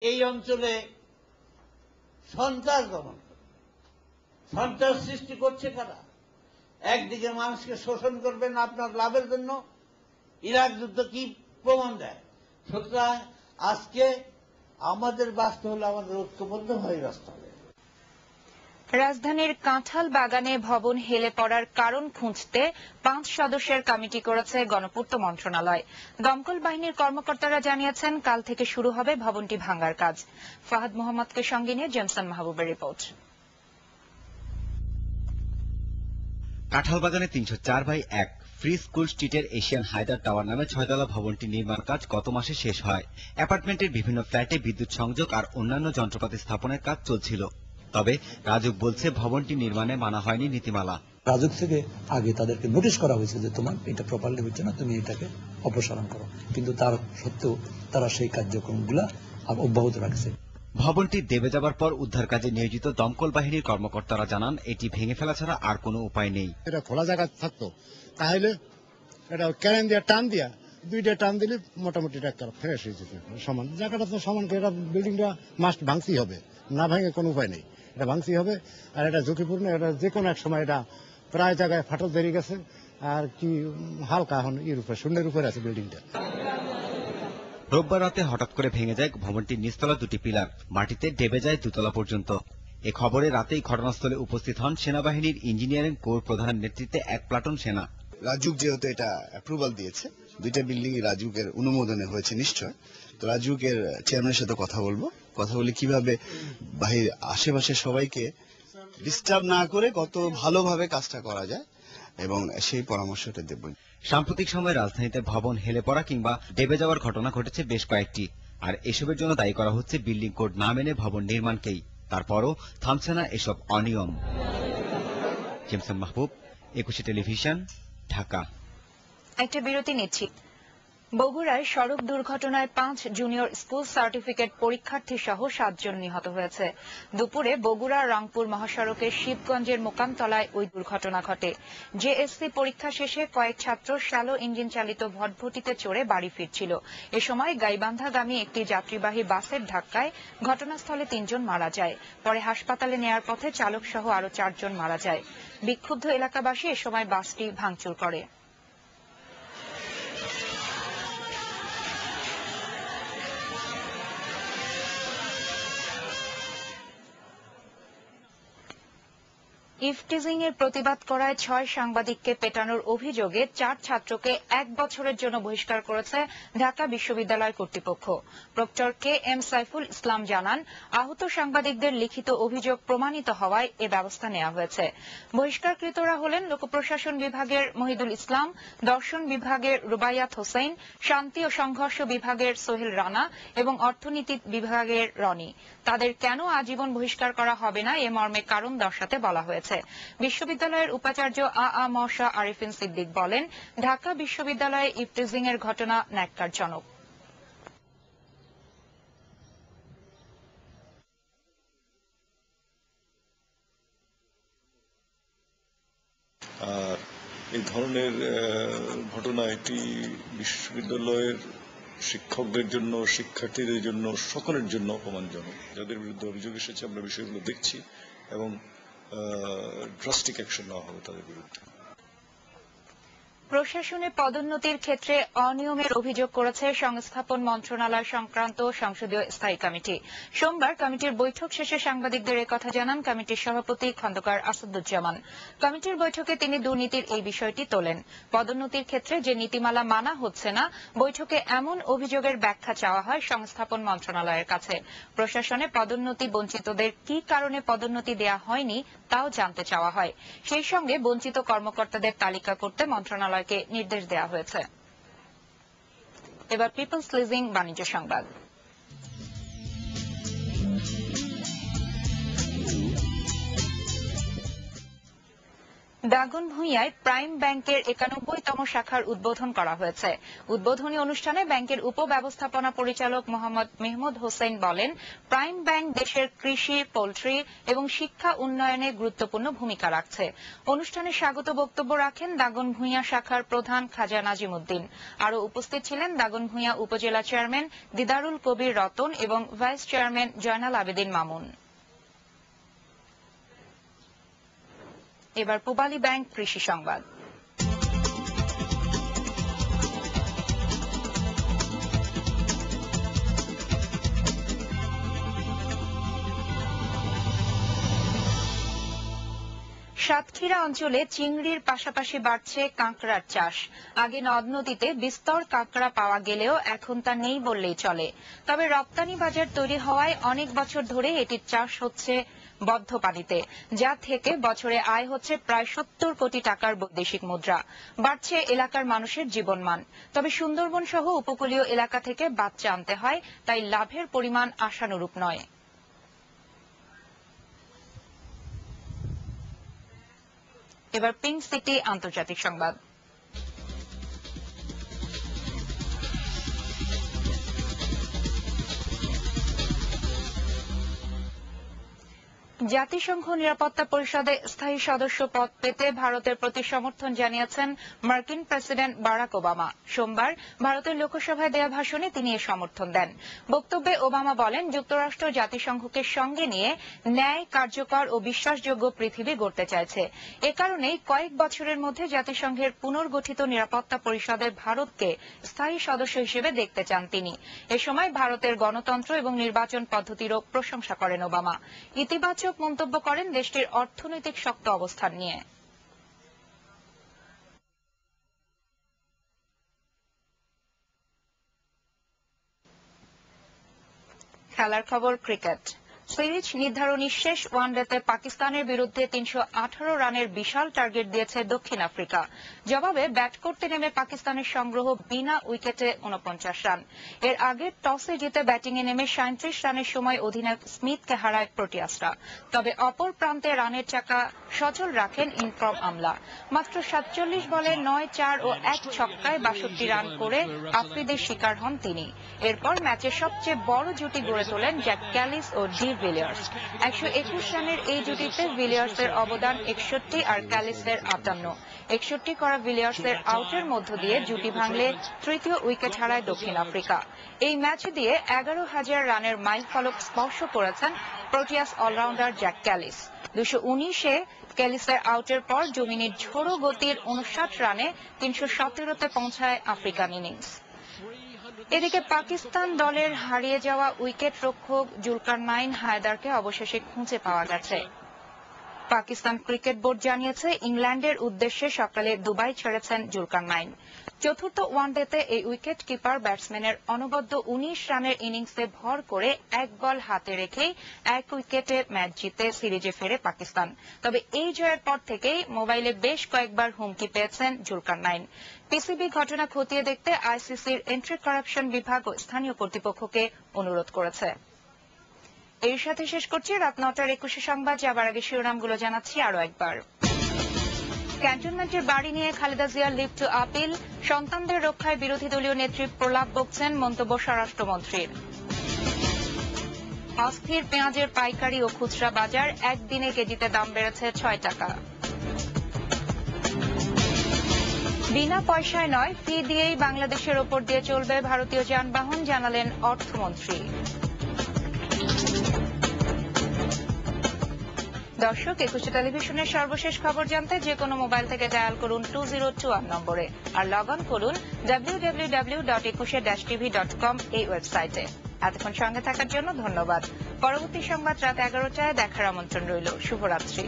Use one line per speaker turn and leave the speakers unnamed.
এই অঞ্চলে সন্ত্রাস দমন, সন্ত্রাস সৃষ্টি করছে কারা? একদিকে মানুষকে শোষণ করবেন আপনার লাভের জন্য, ইরাক যুদ্ধ কি প্রমাণ দেয়? সুতরাং আজকে আমাদের বাঁচতে হলে আমাদের ঐক্যবদ্ধ হয়ে বাঁচতে হবে।
রাজধানীর কাঁঠাল বাগানে ভবন হেলে পড়ার কারণ খুঁজতে 5 সদস্যের কমিটি করেছে গণপূর্ত মন্ত্রণালয়। দমকল বাহিনীর কর্মকর্তারা জানিয়েছেন, কাল থেকে শুরু হবে ভবনটি ভাঙার কাজ। ফাহাদ মোহাম্মদকে সঙ্গে নিয়ে জেমসন মাহবুবের রিপোর্ট।
কাঁঠালবাগানে 304/1 ফ্রি স্কুল স্ট্রিটের এশিয়ান হায়দার টাওয়ার নামে 6তলা ভবনটি নির্মাণ কাজ গত মাসে শেষ হয়। অ্যাপার্টমেন্টের বিভিন্ন ফ্ল্যাটে বিদ্যুৎ সংযোগ আর অন্যান্য যন্ত্রপাতি স্থাপনের কাজ চলছিল। তবে রাজুক বলছে, ভবনটি নির্মাণে মানা হয়নি নীতিমালা।
রাজুক থেকে আগে তাদেরকে নোটিশ করা হয়েছে যে তোমার এটা প্রপারলি হচ্ছে না, তুমি এটাকে অপসারণ করো, কিন্তু তার সত্ত্বেও তারা সেই কার্যক্রমগুলা অব্যাহত রাখছে।
ভবনটি দেবে যাবার পর উদ্ধার কাজে নিয়োজিত দমকল বাহিনীর কর্মকর্তারা জানান, এটি ভেঙে ফেলা ছাড়া আর কোনো উপায় নেই।
এটা খোলা জায়গা থাকতো তাহলে এটা ক্যারেন দিয়ে টান দিয়া 2টা টান দিলে মোটামুটি একটা ফ্রেশ হয়ে যেত সমান। জায়গাটা তো সমান, এটা বিল্ডিংটা মাস্ট ভাঙতেই হবে, না ভাঙে কোনো উপায় নেই, এটা ভাঙতেই হবে। আর এটা ঝুঁকিপূর্ণ, এটা যে কোনো এক সময় এটা প্রায় জায়গায় ফাটল বেরিয়ে গেছে, আর কি হালকা এখন শূন্যের উপরে আছে বিল্ডিংটা।
রোববার রাতে হঠাৎ করে ভেঙে যায় ভবনটির নিচতলা 2টি পিলার, মাটিতে ডেবে যায় 2তলা পর্যন্ত। এ খবরে রাতেই ঘটনাস্থলে উপস্থিত হন সেনাবাহিনীর ইঞ্জিনিয়ারিং কোর প্রধানের নেতৃত্বে 1 প্লাটুন সেনা।
রাজুক যেহেতু এটা অ্যাপ্রুভাল দিয়েছে, 2টা বিল্ডিং রাজুকের অনুমোদনে হয়েছে নিশ্চয়, তো রাজুকের চেয়ারম্যানের সাথে কথা বলে কিভাবে বাহির আশেপাশে সবাইকে ডিস্টার্ব না করে কত ভালোভাবে কাজটা করা যায়, এবং সেই পরামর্শটা দেব।
সাম্প্রতিক সময়ে রাজধানীতে ভবন হেলে পড়া কিংবা ডেবে যাওয়ার ঘটনা ঘটেছে বেশ কয়েকটি, আর এসবের জন্য দায়ী করা হচ্ছে বিল্ডিং কোড না মেনে ভবন নির্মাণকেই। তারপরও থামছে না এসব অনিয়ম। জেমসন মাহবুব, 21 টেলিভিশন, ঢাকা।
একটা বিরতি নিচ্ছি। বগুড়ায় সড়ক দুর্ঘটনায় 5 জুনিয়র স্কুল সার্টিফিকেট পরীক্ষার্থী সহ 7 জন নিহত হয়েছে। দুপুরে বগুড়া রংপুর মহাসড়কের শিবগঞ্জের মোকামতলায় ওই দুর্ঘটনা ঘটে। জেএসসি পরীক্ষা শেষে কয়েক ছাত্র শ্যালো ইঞ্জিন চালিত ভটভটিতে চড়ে বাড়ি ফিরছিল। এ সময় গাইবান্ধাগামী একটি যাত্রীবাহী বাসের ধাক্কায় ঘটনাস্থলে 3 জন মারা যায়। পরে হাসপাতালে নেয়ার পথে চালক সহ আরো 4 জন মারা যায়। বিক্ষুব্ধ এলাকাবাসী এ সময় বাসটি ভাঙচুর করে। ইফটিজিং এর প্রতিবাদ করায় 6 সাংবাদিককে পেটানোর অভিযোগে 4 ছাত্রকে 1 বছরের জন্য বহিষ্কার করেছে ঢাকা বিশ্ববিদ্যালয় কর্তৃপক্ষ। প্রক্টর KM সাইফুল ইসলাম জানান, আহত সাংবাদিকদের লিখিত অভিযোগ প্রমাণিত হওয়ায় এ ব্যবস্থা নেওয়া হয়েছে। বহিষ্কারকৃতরা হলেন লোকপ্রশাসন বিভাগের মহিদুল ইসলাম, দর্শন বিভাগের রুবাইয়াত হোসেন, শান্তি ও সংঘর্ষ বিভাগের সোহেল রানা এবং অর্থনীতি বিভাগের রনি। তাদের কেন আজীবন বহিষ্কার করা হবে না, এ মর্মে কারণ দর্শাতে বলা হয়েছে। বিশ্ববিদ্যালয়ের উপাচার্য আ.আ. মওশা আরিফিন সিদ্দিক বলেন, ঢাকা বিশ্ববিদ্যালয়ে ইফটিজিং এর ঘটনা ন্যাক্কারজনক।
এই ধরনের ঘটনা একটি বিশ্ববিদ্যালয়ের শিক্ষকদের জন্য, শিক্ষার্থীদের জন্য, সকলের জন্য অপমানজনক। যাদের বিরুদ্ধে অভিযোগ এসেছে আমরা বিষয়গুলো দেখছি এবং ড্রাস্টিক অ্যাকশন নেওয়া হবে তাদের বিরুদ্ধে।
প্রশাসনে পদোন্নতির ক্ষেত্রে অনিয়মের অভিযোগ করেছে সংস্থাপন মন্ত্রণালয় সংক্রান্ত সংসদীয় স্থায়ী কমিটি। সোমবার কমিটির বৈঠক শেষে সাংবাদিকদের একথা জানান কমিটির সভাপতি খন্দকার আসাদুজ্জামান। কমিটির বৈঠকে তিনি দুর্নীতির এই বিষয়টি তোলেন। পদোন্নতির ক্ষেত্রে যে নীতিমালা মানা হচ্ছে না, বৈঠকে এমন অভিযোগের ব্যাখ্যা চাওয়া হয় সংস্থাপন মন্ত্রণালয়ের কাছে। প্রশাসনে পদোন্নতি বঞ্চিতদের কি কারণে পদোন্নতি দেয়া হয়নি তাও জানতে চাওয়া হয়। সেই সঙ্গে বঞ্চিত কর্মকর্তাদের তালিকা করতে মন্ত্রণালয়কে নির্দেশ দেওয়া হয়েছে। এবার পিপলস লিজিং বাণিজ্য সংবাদ। দাগনভূঞায় প্রাইম ব্যাংকের ৯১তম শাখার উদ্বোধন করা হয়েছে। উদ্বোধনী অনুষ্ঠানে ব্যাংকের উপব্যবস্থাপনা পরিচালক মোহাম্মদ মেহমুদ হোসেন বলেন, প্রাইম ব্যাংক দেশের কৃষি, পোল্ট্রি এবং শিক্ষা উন্নয়নে গুরুত্বপূর্ণ ভূমিকা রাখছে। অনুষ্ঠানে স্বাগত বক্তব্য রাখেন দাগনভূঞা শাখার প্রধান খাজা নাজিম উদ্দিন। আরও উপস্থিত ছিলেন দাগনভূঞা উপজেলা চেয়ারম্যান দিদারুল কবির রতন এবং ভাইস চেয়ারম্যান জয়নাল আবেদিন মামুন। এবার পূবালী ব্যাংক কৃষি সংবাদ। সাতক্ষীরা অঞ্চলে চিংড়ির পাশাপাশি বাড়ছে কাঁকড়ার চাষ। আগে নদ নদীতে বিস্তর কাঁকড়া পাওয়া গেলেও এখন তা নেই বললেই চলে। তবে রপ্তানি বাজার তৈরি হওয়ায় অনেক বছর ধরে এটির চাষ হচ্ছে বদ্ধ পানিতে, যা থেকে বছরে আয় হচ্ছে প্রায় ৭০ কোটি টাকার বৈদেশিক মুদ্রা। বাড়ছে এলাকার মানুষের জীবনমান। তবে সুন্দরবন সহ উপকূলীয় এলাকা থেকে বাচ্চা আনতে হয়, তাই লাভের পরিমাণ আশানুরূপ নয়। এবার পিঙ্ক সিটি আন্তর্জাতিক সংবাদ। জাতিসংঘ নিরাপত্তা পরিষদে স্থায়ী সদস্য পদ পেতে ভারতের প্রতি সমর্থন জানিয়েছেন মার্কিন প্রেসিডেন্ট বারাক ওবামা। সোমবার ভারতের লোকসভায় দেয়া ভাষণে তিনি এ সমর্থন দেন। বক্তব্যে ওবামা বলেন, যুক্তরাষ্ট্র জাতিসংঘকে সঙ্গে নিয়ে ন্যায়, কার্যকর ও বিশ্বাসযোগ্য পৃথিবী গড়তে চাইছে। এ কারণেই কয়েক বছরের মধ্যে জাতিসংঘের পুনর্গঠিত নিরাপত্তা পরিষদে ভারতকে স্থায়ী সদস্য হিসেবে দেখতে চান তিনি। এ সময় ভারতের গণতন্ত্র এবং নির্বাচন পদ্ধতিরও প্রশংসা করেন ওবামা। ইতিবাচক মন্তব্য করেন দেশটির অর্থনৈতিক শক্ত অবস্থান নিয়ে। খেলার খবর, ক্রিকেট। সিরিজ নির্ধারণী শেষ ওয়ানডেতে পাকিস্তানের বিরুদ্ধে ৩১৮ রানের বিশাল টার্গেট দিয়েছে দক্ষিণ আফ্রিকা। জবাবে ব্যাট করতে নেমে পাকিস্তানের সংগ্রহ বিনা উইকেটে ৪৯ রান। এর আগে টসে জিতে ব্যাটিংয়ে নেমে ৩৭ রানের সময় অধিনায়ক স্মিথকে হারায় প্রোটিয়াসরা। তবে অপর প্রান্তে রানের চাকা সচল রাখেন ইনফর্ম আমলা। মাত্র ৪৭ বলে ৯-৪ ও ১ ছক্কায় ৬২ রান করে আফ্রিদির শিকার হন তিনি। এরপর ম্যাচের সবচেয়ে বড় জুটি গড়ে তোলেন জ্যাক ক্যালিস ও ডি ভিলিয়ার্স। ১২১ রানের এই জুটিতে ভিলিয়ার্সের অবদান ৬১ আর ক্যালিসের ৫৮। ৬১ করা ভিলিয়ার্সের আউটের মধ্য দিয়ে জুটি ভাঙলে তৃতীয় উইকেট হারায় দক্ষিণ আফ্রিকা। এই ম্যাচ দিয়ে ১১,০০০ রানের মাইলফলক স্পর্শ করেছেন প্রোটিয়াস অলরাউন্ডার জ্যাক ক্যালিস। ২১৯-এ ক্যালিসের আউটের পর ২ মিনিট ঝোড়ো গতির ৫৯ রানে ৩১৭তে পৌঁছায় আফ্রিকান ইনিংস। এদিকে পাকিস্তান দলের হারিয়ে যাওয়া উইকেট রক্ষক জুলকারনাইন হায়দারকে অবশেষে খুঁজে পাওয়া গেছে। পাকিস্তান ক্রিকেট বোর্ড জানিয়েছে, ইংল্যান্ডের উদ্দেশ্যে সকালে দুবাই ছেড়েছেন জুলকারনাইন। চতুর্থ ওয়ানডেতে এই উইকেট কিপার ব্যাটসম্যানের অনবদ্য ১৯ রানের ইনিংসে ভর করে ১ বল হাতে রেখেই ১ উইকেটে ম্যাচ জিতে সিরিজে ফেরে পাকিস্তান। তবে এই জয়ের পর থেকেই মোবাইলে বেশ কয়েকবার হুমকি পেয়েছেন জুলকারনাইন। পিসিবি ঘটনা খতিয়ে দেখতে আইসিসির এন্ট্রি কারাপশন বিভাগ ও স্থানীয় কর্তৃপক্ষকে অনুরোধ করেছে। এর সাথে শেষ করছি রাত ৯টার ২১ সংবাদ। যাবার আগে শিরোনামগুলো জানাচ্ছি আরো একবার। ক্যান্টনমেন্টের বাড়ি নিয়ে খালেদা জিয়ার লিভ টু আপিল। সন্তানদের রক্ষায় বিরোধী দলীয় নেত্রী প্রলাপ বকছেন, মন্তব্য স্বরাষ্ট্রমন্ত্রীর। অস্থির পেঁয়াজের পাইকারি ও খুচরা বাজার, একদিনে কেজিতে দাম বেড়েছে ৬ টাকা। বিনা পয়সায় নয়, ফি দিয়েই বাংলাদেশের ওপর দিয়ে চলবে ভারতীয় যানবাহন, জানালেন অর্থমন্ত্রী। দর্শক, একুশে টেলিভিশনের সর্বশেষ খবর জানতে যে কোনো মোবাইল থেকে ডায়াল করুন 2021 নম্বরে আর লগ অন করুন www.21-tv.com এই ওয়েবসাইটে। এতক্ষণ সঙ্গে থাকার জন্য ধন্যবাদ। পরবর্তী সংবাদ রাত ১১টায় দেখার আমন্ত্রণ রইল। শুভরাত্রি।